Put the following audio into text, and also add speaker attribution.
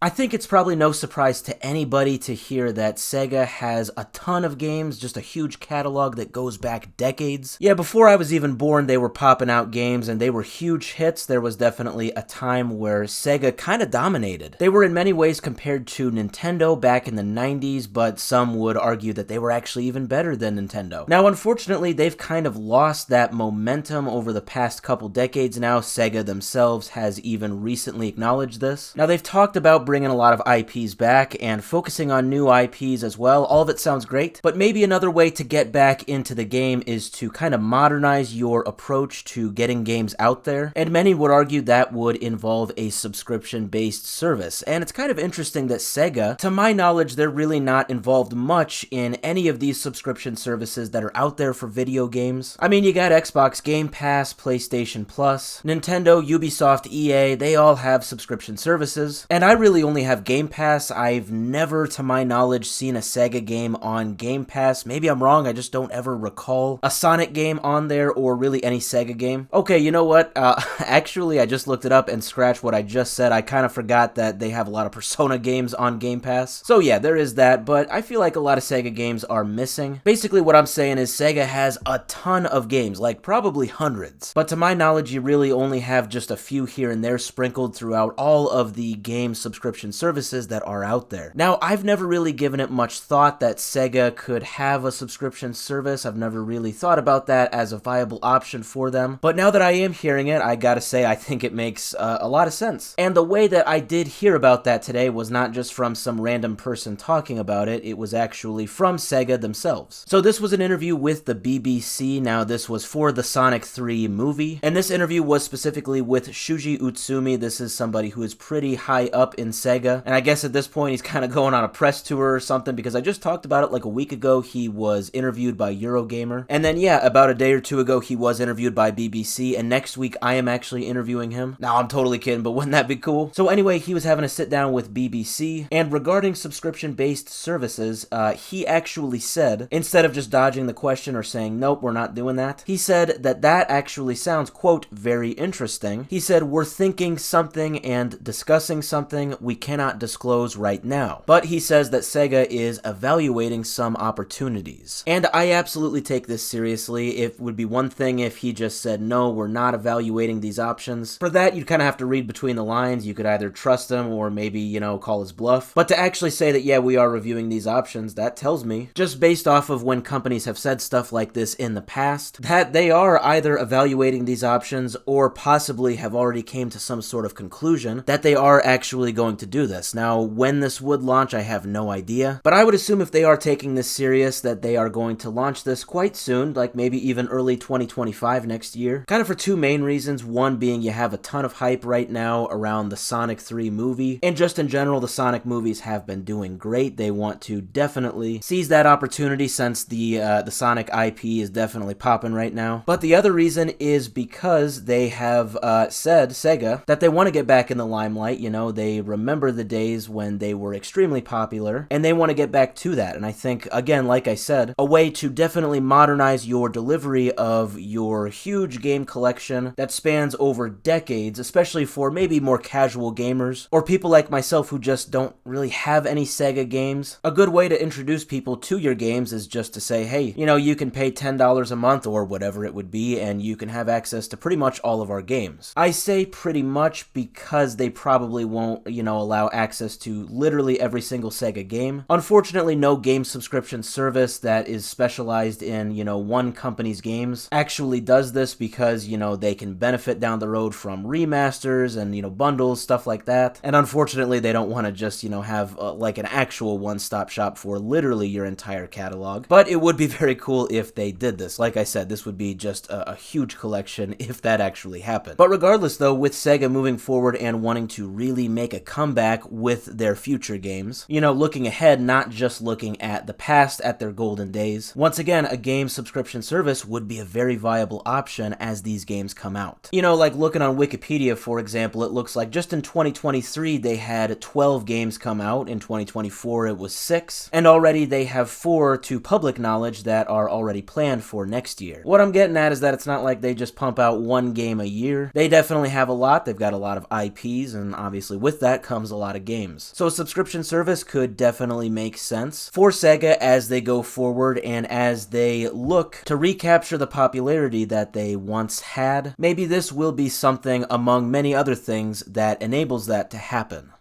Speaker 1: I think it's probably no surprise to anybody to hear that Sega has a ton of games, just a huge catalog that goes back decades. Yeah, before I was even born, they were popping out games and they were huge hits. There was definitely a time where Sega kind of dominated. They were in many ways compared to Nintendo back in the 90s, but some would argue that they were actually even better than Nintendo. Now, unfortunately, they've kind of lost that momentum over the past couple decades now. Sega themselves has even recently acknowledged this. Now, they've talked about bringing a lot of IPs back and focusing on new IPs as well. All of it sounds great, but maybe another way to get back into the game is to kind of modernize your approach to getting games out there, and many would argue that would involve a subscription-based service. And it's kind of interesting that Sega, to my knowledge, they're really not involved much in any of these subscription services that are out there for video games. I mean, you got Xbox Game Pass, PlayStation Plus, Nintendo, Ubisoft, EA, they all have subscription services, and I really only have Game Pass. I've never, to my knowledge, seen a Sega game on Game Pass. Maybe I'm wrong, I just don't ever recall a Sonic game on there or really any Sega game. Okay, you know what? Actually, I just looked it up and scratched what I just said. I kind of forgot that they have a lot of Persona games on Game Pass. So yeah, there is that, but I feel like a lot of Sega games are missing. Basically, what I'm saying is Sega has a ton of games, like probably hundreds. But to my knowledge, you really only have just a few here and there sprinkled throughout all of the game subscription services that are out there. Now, I've never really given it much thought that Sega could have a subscription service. I've never really thought about that as a viable option for them. But now that I am hearing it, I gotta say I think it makes a lot of sense. And the way that I did hear about that today was not just from some random person talking about it, it was actually from Sega themselves. So this was an interview with the BBC. Now, this was for the Sonic 3 movie, and this interview was specifically with Shuji Utsumi. This is somebody who is pretty high up in Sega, and I guess at this point he's kind of going on a press tour or something, because I just talked about it like a week ago. He was interviewed by Eurogamer, and then yeah, about a day or two ago he was interviewed by BBC, and next week I am actually interviewing him. Now, I'm totally kidding, but wouldn't that be cool? So anyway, he was having a sit down with BBC, and regarding subscription-based services, he actually said, instead of just dodging the question or saying, nope, we're not doing that, he said that that actually sounds, quote, very interesting. He said, we're thinking something and discussing something we cannot disclose right now. But he says that Sega is evaluating some opportunities. And I absolutely take this seriously. It would be one thing if he just said, no, we're not evaluating these options. For that, you'd kind of have to read between the lines. You could either trust him or maybe, you know, call his bluff. But to actually say that, yeah, we are reviewing these options, that tells me, just based off of when companies have said stuff like this in the past, that they are either evaluating these options or possibly have already came to some sort of conclusion that they are actually going to do this. Now, when this would launch, I have no idea, but I would assume if they are taking this serious, that they are going to launch this quite soon, like maybe even early 2025 next year, kind of for two main reasons. One being you have a ton of hype right now around the Sonic 3 movie, and just in general, the Sonic movies have been doing great. They want to definitely seize that opportunity since the Sonic IP is definitely popping right now. But the other reason is because they have said, Sega, that they want to get back in the limelight. You know, they remember the days when they were extremely popular, and they want to get back to that. And I think, again, like I said, a way to definitely modernize your delivery of your huge game collection that spans over decades, especially for maybe more casual gamers, or people like myself who just don't really have any Sega games. A good way to introduce people to your games is just to say, hey, you know, you can pay $10 a month or whatever it would be, and you can have access to pretty much all of our games. I say pretty much because they probably won't, you know, allow access to literally every single Sega game. Unfortunately, no game subscription service that is specialized in, you know, one company's games actually does this, because, you know, they can benefit down the road from remasters and, you know, bundles, stuff like that. And unfortunately, they don't want to just, you know, have like an actual one-stop shop for literally your entire catalog. But it would be very cool if they did this. Like I said, this would be just a huge collection if that actually happened. But regardless, though, with Sega moving forward and wanting to really make a comeback with their future games, you know, looking ahead, not just looking at the past, at their golden days, once again, a game subscription service would be a very viable option as these games come out. You know, like looking on Wikipedia, for example, it looks like just in 2023, they had 12 games come out. In 2024, it was 6. And already they have 4 to public knowledge that are already planned for next year. What I'm getting at is that it's not like they just pump out one game a year. They definitely have a lot. They've got a lot of IPs, and obviously with that becomes a lot of games. So a subscription service could definitely make sense for Sega as they go forward and as they look to recapture the popularity that they once had. Maybe this will be something among many other things that enables that to happen.